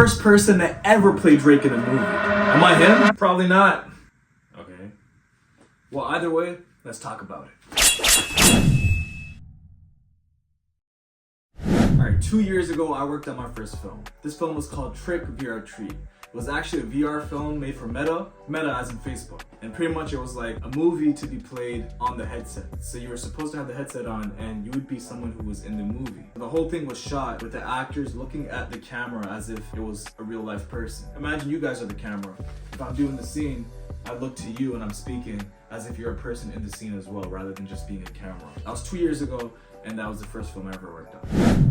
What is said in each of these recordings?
first person to ever play Drake in a movie. Am I him? Probably not. Okay. Well, either way, let's talk about it. Alright, 2 years ago, I worked on my first film. This film was called Trick VR Treat. It was actually a VR film made for Meta as in Facebook. And pretty much it was like a movie to be played on the headset. So you were supposed to have the headset on and you would be someone who was in the movie. The whole thing was shot with the actors looking at the camera as if it was a real life person. Imagine you guys are the camera. If I'm doing the scene, I look to you and I'm speaking as if you're a person in the scene as well, rather than just being a camera. That was 2 years ago, and that was the first film I ever worked on.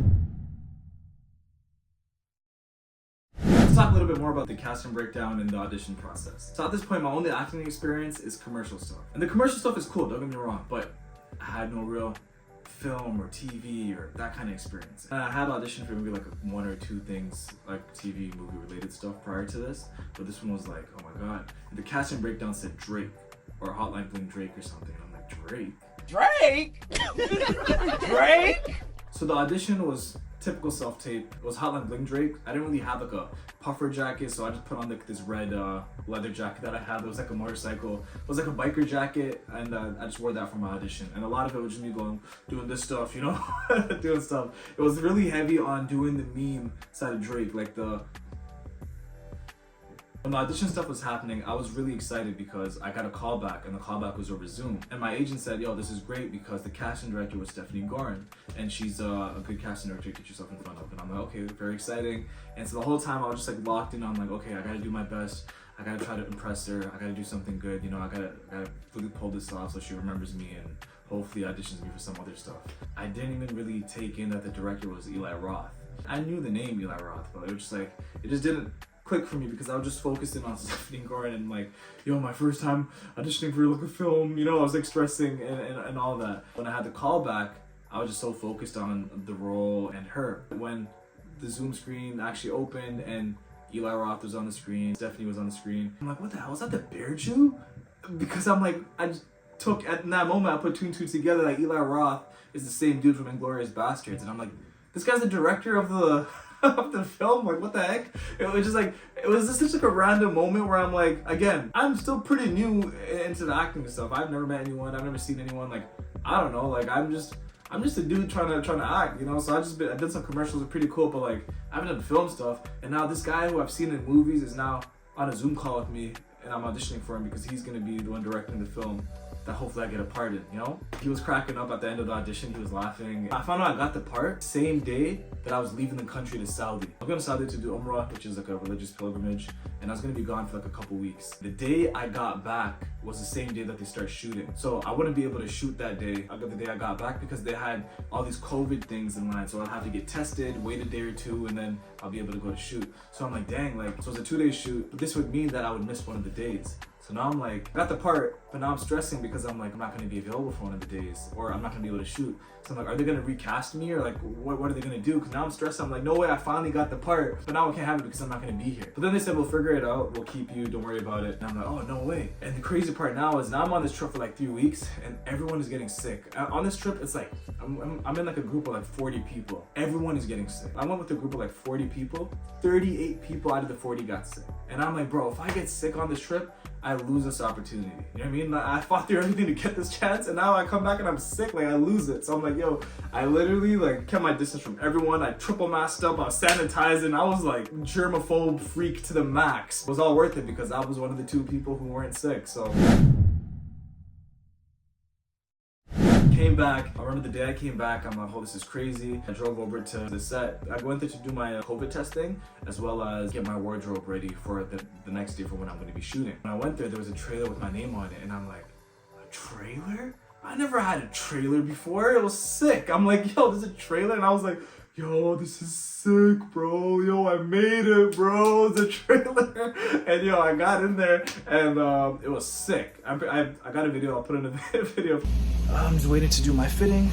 Let's talk a little bit more about the casting breakdown and the audition process. So at this point, my only acting experience is commercial stuff. And the commercial stuff is cool, don't get me wrong, but I had no real film or TV or that kind of experience. And I had auditioned for maybe like 1 or 2 things, like TV, movie related stuff prior to this, but this one was like, oh my god. And the casting breakdown said Drake, or Hotline Bling Drake or something. I'm like, Drake? Drake? So the audition was typical self-tape. It was Hotline Bling Drake. I didn't really have like a puffer jacket, so I just put on like this red leather jacket that I had. It was like a motorcycle. It was like a biker jacket, and I just wore that for my audition. And a lot of it was just me doing this stuff, you know, doing stuff. It was really heavy on doing the meme side of Drake, like when the audition stuff was happening, I was really excited because I got a call back, and the callback was over Zoom. And my agent said, yo, this is great because the casting director was Stephanie Gorin, and she's a good casting director to get yourself in front of. And I'm like, okay, very exciting. And so the whole time I was just like locked in on like, okay, I gotta do my best. I gotta try to impress her. I gotta do something good. You know, I gotta really pull this off so she remembers me and hopefully auditions me for some other stuff. I didn't even really take in that the director was Eli Roth. I knew the name Eli Roth, but it was just like, it just didn't click for me because I was just focusing on Stephanie Gorin and like, yo, my first time auditioning for like a film, you know, I was like stressing and all that. When I had the call back, I was just so focused on the role and her. When the Zoom screen actually opened and Eli Roth was on the screen, Stephanie was on the screen, I'm like, what the hell, is that the Bear Jew? Because I'm like, I just took, at that moment, I put 2 and 2 together, like Eli Roth is the same dude from Inglourious Basterds, and I'm like, this guy's the director of the of the film, like what the heck? It was just like, it was just such like a random moment where I'm like, again, I'm still pretty new into the acting and stuff. I've never met anyone, I've never seen anyone, like, I don't know, like I'm just a dude trying to act, you know? So I did some commercials, are pretty cool, but like, I haven't done film stuff, and now this guy who I've seen in movies is now on a Zoom call with me, and I'm auditioning for him because he's gonna be the one directing the film that hopefully I get a part in, you know? He was cracking up at the end of the audition, he was laughing. I found out I got the part same day that I was leaving the country to Saudi. I'm going to Saudi to do Umrah, which is like a religious pilgrimage, and I was going to be gone for like a couple weeks. The day I got back was the same day that they start shooting. So I wouldn't be able to shoot that day, the day I got back, because they had all these COVID things in line. So I'd have to get tested, wait a day or 2, and then I'll be able to go to shoot. So I'm like, dang, like, so it was a 2-day shoot, but this would mean that I would miss one of the days. So now I'm like, I got the part, but now I'm stressing because I'm like, I'm not gonna be available for one of the days, or I'm not gonna be able to shoot. So I'm like, are they gonna recast me, or like, what are they gonna do? Because now I'm stressed. I'm like, no way, I finally got the part, but now I can't have it because I'm not gonna be here. But then they said, we'll figure it out, we'll keep you, don't worry about it. And I'm like, oh, no way. And the crazy part now is now I'm on this trip for like 3 weeks, and everyone is getting sick. On this trip, it's like, I'm in like a group of like 40 people. Everyone is getting sick. I went with a group of like 40 people. 38 people out of the 40 got sick. And I'm like, bro, if I get sick on this trip, I lose this opportunity. You know what I mean? I fought through everything to get this chance, and now I come back and I'm sick, like I lose it. So I'm like, yo, I literally like kept my distance from everyone. I triple masked up, I was sanitizing. I was like germaphobe freak to the max. It was all worth it because I was one of the 2 people who weren't sick, so. Came back. I remember the day I came back, I'm like, oh, this is crazy. I drove over to the set. I went there to do my COVID testing, as well as get my wardrobe ready for the next day for when I'm going to be shooting. When I went there was a trailer with my name on it, and I'm like, a trailer? I never had a trailer before. It was sick. I'm like, yo, there's a trailer? And I was like, yo, this is sick, bro. Yo, I made it, bro. It's a trailer. And yo, I got in there, and it was sick. I got a video. I'll put in a video. I'm just waiting to do my fitting,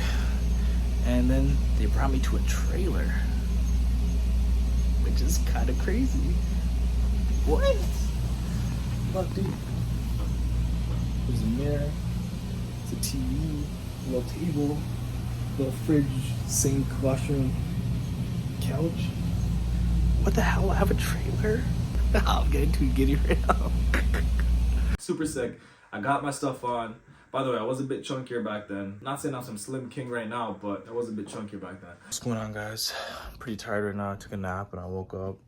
and then they brought me to a trailer, which is kind of crazy. What? Fuck, dude. There's a mirror. It's a TV, a little table, little fridge, sink, washroom, couch. What the hell? I have a trailer? I'm getting too giddy right now. Super sick. I got my stuff on. By the way, I was a bit chunkier back then. Not saying I'm some slim king right now, but I was a bit chunkier back then. What's going on, guys? I'm pretty tired right now. I took a nap and I woke up.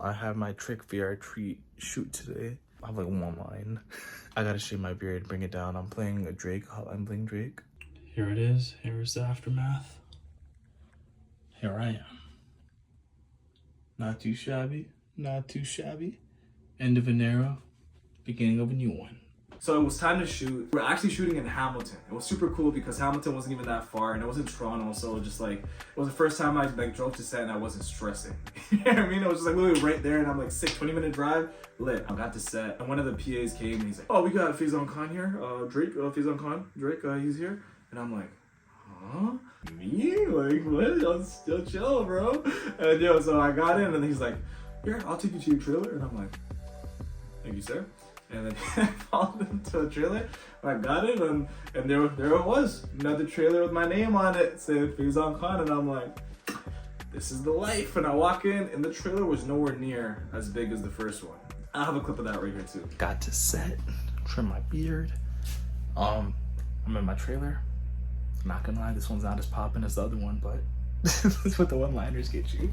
I have my trick VR treat shoot today. I have like one line. I gotta shave my beard, bring it down. I'm playing a Drake, Hotline Bling Drake. Here it is. Here's the aftermath. Here I am. Not too shabby. Not too shabby. End of an era. Beginning of a new one. So it was time to shoot. We're actually shooting in Hamilton. It was super cool because Hamilton wasn't even that far and it was in Toronto, so just like, it was the first time I like drove to set and I wasn't stressing. You know what I mean? It was just like literally right there and I'm like 20-minute drive, lit. I got to set and one of the PAs came and he's like, oh, we got Faison Khan here, Drake, Faison Khan, Drake, he's here. And I'm like, huh? Me? Like, what? Still chill, bro. And yo, so I got in and he's like, here, I'll take you to your trailer. And I'm like, thank you, sir. And then I followed him to a trailer. I got it, and there it was. Another trailer with my name on it. It said Faison Khan, and I'm like, this is the life. And I walk in, and the trailer was nowhere near as big as the first one. I have a clip of that right here too. Got to set, trim my beard. I'm in my trailer. I'm not gonna lie, this one's not as poppin' as the other one, but that's what the one-liners get you.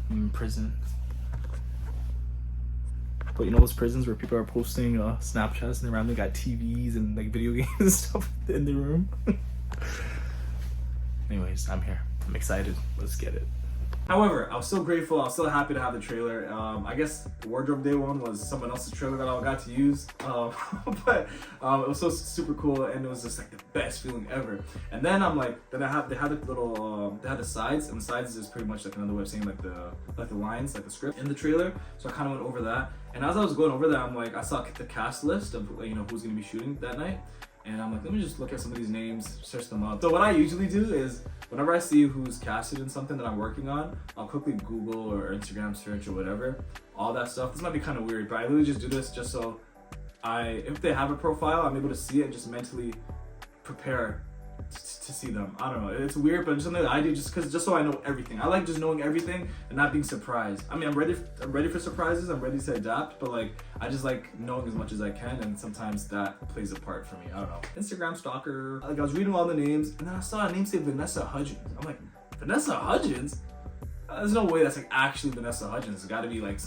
I'm in prison. But you know those prisons where people are posting Snapchats and around they got TVs and like video games and stuff in the room? Anyways, I'm here. I'm excited. Let's get it. However, I was still grateful. I was still happy to have the trailer. I guess the wardrobe day one was someone else's trailer that I got to use. But it was so super cool and it was just like the best feeling ever. And then I'm like, then they had the little, they had the sides, and the sides is pretty much like another way of saying like the lines, like the script in the trailer. So I kind of went over that. And as I was going over that, I'm like, I saw the cast list of who's gonna be shooting that night. And I'm like, let me just look at some of these names, search them up. So what I usually do is, whenever I see who's casted in something that I'm working on, I'll quickly Google or Instagram search or whatever, all that stuff. This might be kind of weird, but I literally just do this just so if they have a profile, I'm able to see it and just mentally prepare to see them. I don't know, it's weird, but it's something that I do just so I know everything. I like just knowing everything and not being surprised. I mean, I'm ready for surprises, I'm ready to adapt, but like, I just like knowing as much as I can, and sometimes that plays a part for me. I don't know. Instagram stalker. Like, I was reading all the names, and then I saw a name say Vanessa Hudgens. I'm like, Vanessa Hudgens? There's no way that's like actually Vanessa Hudgens. It's gotta be like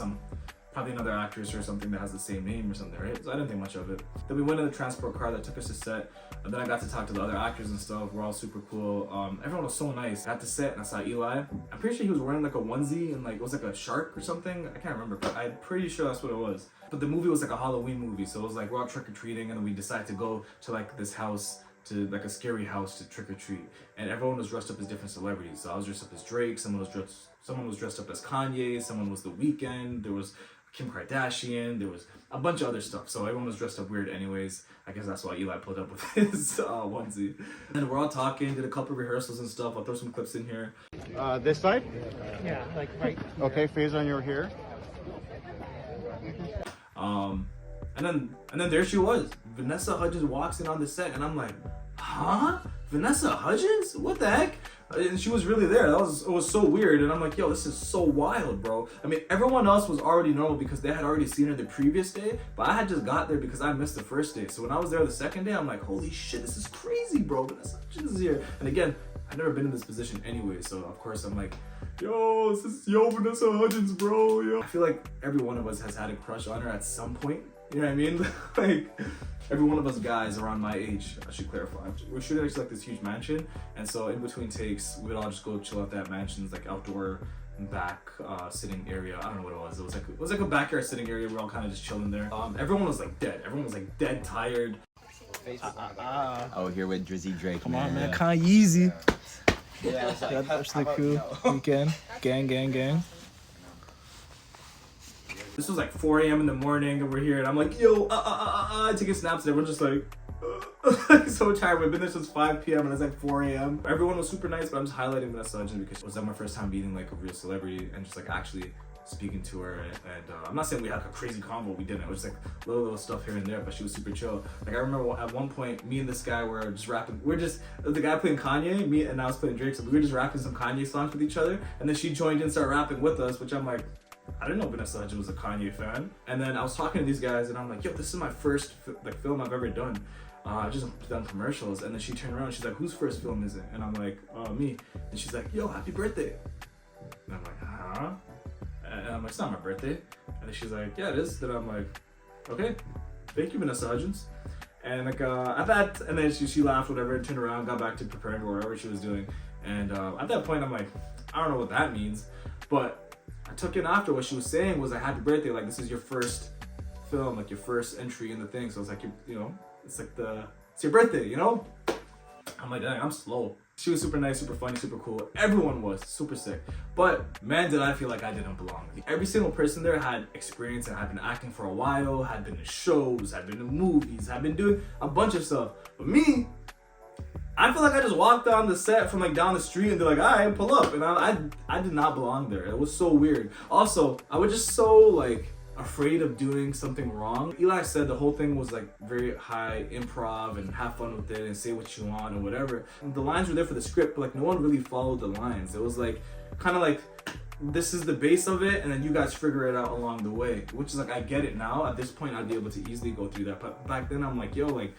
probably another actress or something that has the same name or something, right? So I didn't think much of it. Then we went in the transport car that took us to set, and then I got to talk to the other actors and stuff. We're all super cool. Everyone was so nice. I got to set and I saw Eli. I'm pretty sure he was wearing like a onesie and like it was like a shark or something. I can't remember, but I'm pretty sure that's what it was. But the movie was like a Halloween movie, so it was like we're all trick-or-treating, and then we decided to go to like this house, to like a scary house to trick-or-treat, and everyone was dressed up as different celebrities. So I was dressed up as Drake, someone was dressed up as Kanye, someone was The Weeknd, there was Kim Kardashian, there was a bunch of other stuff, so everyone was dressed up weird anyways. I guess that's why Eli pulled up with his onesie. And we're all talking, did a couple of rehearsals and stuff. I'll throw some clips in here. This side? Yeah, like right. Okay, Faison, you're here. And then there she was. Vanessa Hudgens walks in on the set, and I'm like, huh? Vanessa Hudgens? What the heck? And she was really there. It was so weird, and I'm like, yo, this is so wild, bro. I mean, everyone else was already normal because they had already seen her the previous day, but I had just got there because I missed the first day. So when I was there the second day, I'm like, holy shit, this is crazy, bro. Vanessa Hudgens is here. And again, I've never been in this position anyway, so of course I'm like, yo, Vanessa Hudgens, bro, yo. I feel like every one of us has had a crush on her at some point. You know what I mean? Like, every one of us guys around my age, I should clarify. We're shooting actually like this huge mansion, and so in between takes, we'd all just go chill at that mansion's like outdoor back sitting area. I don't know what it was. It was like a backyard sitting area. We're all kind of just chilling there. Everyone was like dead. Everyone was like dead tired. Oh, here with Drizzy Drake. Come on, man. Kanye Yeezy. Yeah, like, that's the cool. Weeknd. Gang. This was like 4 a.m. in the morning, and we're here, and I'm like, yo, taking snaps, and everyone's just like, so tired. We've been there since 5 p.m. and it's like 4 a.m. Everyone was super nice, but I'm just highlighting Vanessa Hudgens because it was like my first time meeting like a real celebrity and just like actually speaking to her, and I'm not saying we had like a crazy convo, we didn't. It was like little stuff here and there, but she was super chill. Like I remember at one point, me and this guy were just rapping. The guy playing Kanye, me and I was playing Drake, so we were just rapping some Kanye songs with each other, and then she joined in and started rapping with us, which I'm like, I didn't know Vanessa Hudgens was a Kanye fan. And then I was talking to these guys, and I'm like, yo, this is my first film I've ever done. I've just done commercials. And then she turned around and she's like, whose first film is it? And I'm like, me. And she's like, yo, happy birthday. And I'm like, huh? And I'm like, it's not my birthday. And then she's like, yeah, it is. Then I'm like, okay, thank you, Vanessa Hudgens. And like at that, and then she laughed, whatever, and turned around, got back to preparing or whatever she was doing. And at that point, I'm like, I don't know what that means, but I took in after what she was saying was like, happy birthday, like this is your first film, like your first entry in the thing. So it's like, you know, it's like it's your birthday, you know? I'm like, dang, I'm slow. She was super nice, super funny, super cool. Everyone was super sick. But man, did I feel like I didn't belong. Every single person there had experience and had been acting for a while, had been in shows, had been in movies, had been doing a bunch of stuff. But me, I feel like I just walked on the set from like down the street and they're like, all right, pull up. And I did not belong there. It was so weird. Also, I was just so like afraid of doing something wrong. Eli said the whole thing was like very high improv and have fun with it and say what you want or whatever. And the lines were there for the script, but like no one really followed the lines. It was like kind of like, this is the base of it and then you guys figure it out along the way, which is like, I get it now. At this point I'd be able to easily go through that, but back then I'm like, yo, like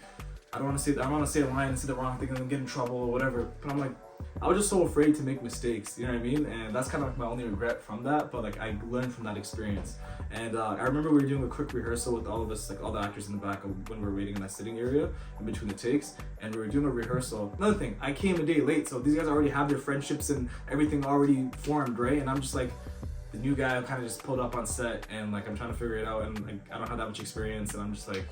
I don't want to say a line and say the wrong thing and then get in trouble or whatever. But I'm like, I was just so afraid to make mistakes, you know what I mean? And that's kind of like my only regret from that, but like I learned from that experience. And I remember we were doing a quick rehearsal with all of us, like all the actors in the back when we were waiting in that sitting area in between the takes, and we were doing a rehearsal. Another thing, I came a day late, so these guys already have their friendships and everything already formed, right? And I'm just like the new guy who kind of just pulled up on set, and like I'm trying to figure it out, and like I don't have that much experience, and I'm just like,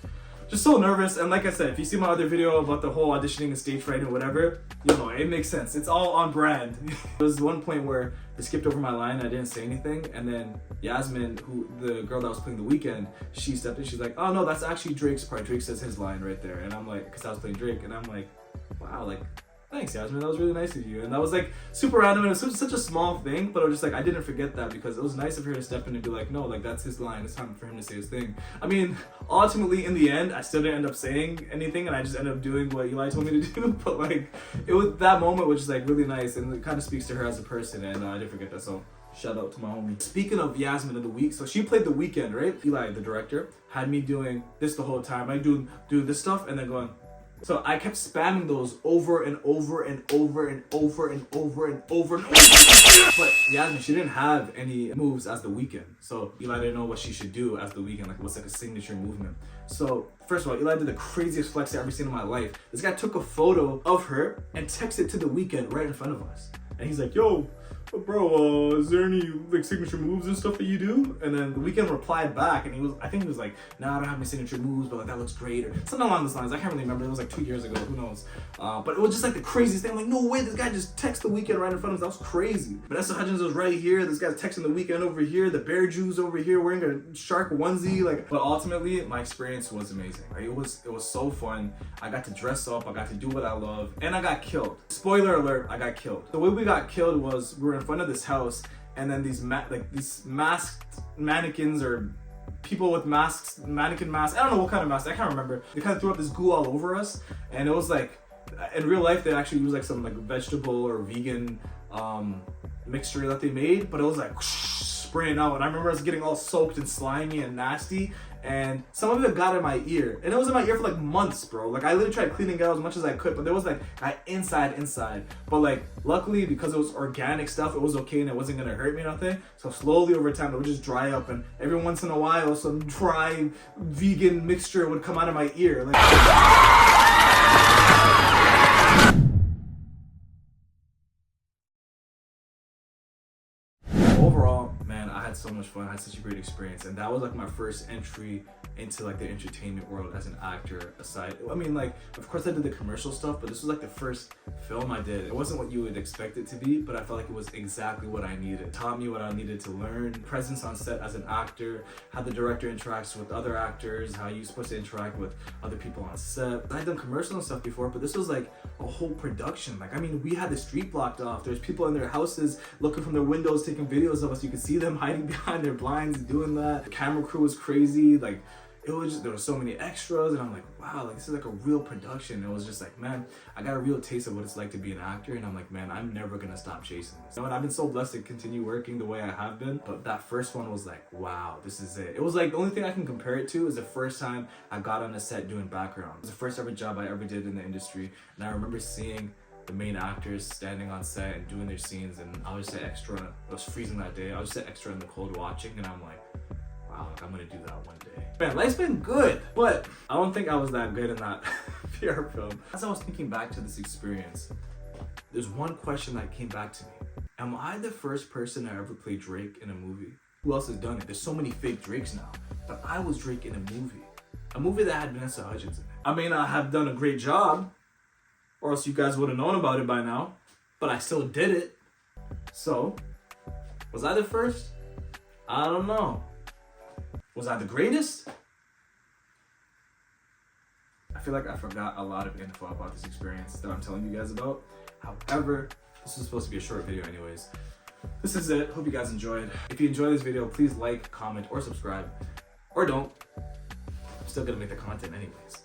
just so nervous. And like I said, if you see my other video about the whole auditioning and stage fright and whatever, you know, it makes sense. It's all on brand. There was one point where they skipped over my line and I didn't say anything. And then Yasmin, the girl that was playing The Weeknd, she stepped in. She's like, oh no, that's actually Drake's part. Drake says his line right there. And I'm like, because I was playing Drake. And I'm like, wow, like, thanks, Yasmin. That was really nice of you. And that was like super random. And it was such a small thing, but I was just like, I didn't forget that because it was nice of her to step in and be like, no, like that's his line. It's time for him to say his thing. I mean, ultimately in the end, I still didn't end up saying anything and I just ended up doing what Eli told me to do. But like, it was that moment which is like really nice and it kind of speaks to her as a person. And I didn't forget that. So shout out to my homie. Speaking of Yasmin of the week, so she played The Weeknd, right? Eli, the director, had me doing this the whole time. I do this stuff and then going. So I kept spamming those over and over and over and over and over and over and over. But Yasmin, she didn't have any moves as The Weeknd. So Eli didn't know what she should do as The Weeknd, like what's like a signature movement. So first of all, Eli did the craziest flex I've ever seen in my life. This guy took a photo of her and texted to The Weeknd right in front of us. And he's like, yo, bro, is there any like signature moves and stuff that you do? And then The Weeknd replied back and I think he was like, nah, I don't have any signature moves, but like that looks great or something along those lines. I can't really remember. It was like 2 years ago, who knows? But it was just like the craziest thing. I'm like, no way, this guy just texted The Weeknd right in front of us. That was crazy. Vanessa Hudgens was right here. This guy's texting The Weeknd over here. The Bear Jews over here wearing a shark onesie. Like, but ultimately, my experience was amazing. Right? It was so fun. I got to dress up. I got to do what I love, and I got killed. Spoiler alert: I got killed. The way we got killed was we were in front of this house, and then these masked mannequins or people with masks, mannequin masks. I don't know what kind of masks. I can't remember. They kind of threw up this goo all over us, and it was like, in real life, they actually used like some like vegetable or vegan mixture that they made, but it was like spraying out. And I remember us getting all soaked and slimy and nasty. And some of it got in my ear, and it was in my ear for like months, bro. Like I literally tried cleaning it out as much as I could, but there was like inside. But like luckily, because it was organic stuff, it was okay and it wasn't gonna hurt me or nothing. So slowly over time, it would just dry up, and every once in a while, some dry vegan mixture would come out of my ear. Like overall, man, I had so much fun. I had such a great experience, and that was like my first entry into like the entertainment world as an actor aside. I mean, like, of course I did the commercial stuff, but this was like the first film I did. It wasn't what you would expect it to be, but I felt like it was exactly what I needed. It taught me what I needed to learn. Presence on set as an actor, how the director interacts with other actors, how you're supposed to interact with other people on set. I'd done commercial and stuff before, but this was like a whole production. Like, I mean, we had the street blocked off. There's people in their houses looking from their windows, taking videos of us. You could see them hiding behind their blinds doing that. The camera crew was crazy. Like, it was just, there were so many extras, and I'm like, wow, like this is like a real production. It was just like, man, I got a real taste of what it's like to be an actor, and I'm like, man, I'm never gonna stop chasing this. And I've been so blessed to continue working the way I have been, but that first one was like, wow, this is it. It was like, the only thing I can compare it to is the first time I got on a set doing background. It was the first ever job I ever did in the industry, and I remember seeing the main actors standing on set and doing their scenes, and I was just extra. It was freezing that day. I was just extra in the cold watching, and I'm like, wow, like, I'm gonna do that one day. Man, life's been good, but I don't think I was that good in that PR film. As I was thinking back to this experience, there's one question that came back to me. Am I the first person to ever play Drake in a movie? Who else has done it? There's so many fake Drakes now, but I was Drake in a movie that had Vanessa Hudgens in it. I may not have done a great job, or else you guys would have known about it by now, but I still did it. So, was I the first? I don't know. Was I the greatest? I feel like I forgot a lot of info about this experience that I'm telling you guys about. However, this is supposed to be a short video anyways. This is it. Hope you guys enjoyed. If you enjoyed this video, please like, comment, or subscribe. Or don't. I'm still gonna make the content anyways.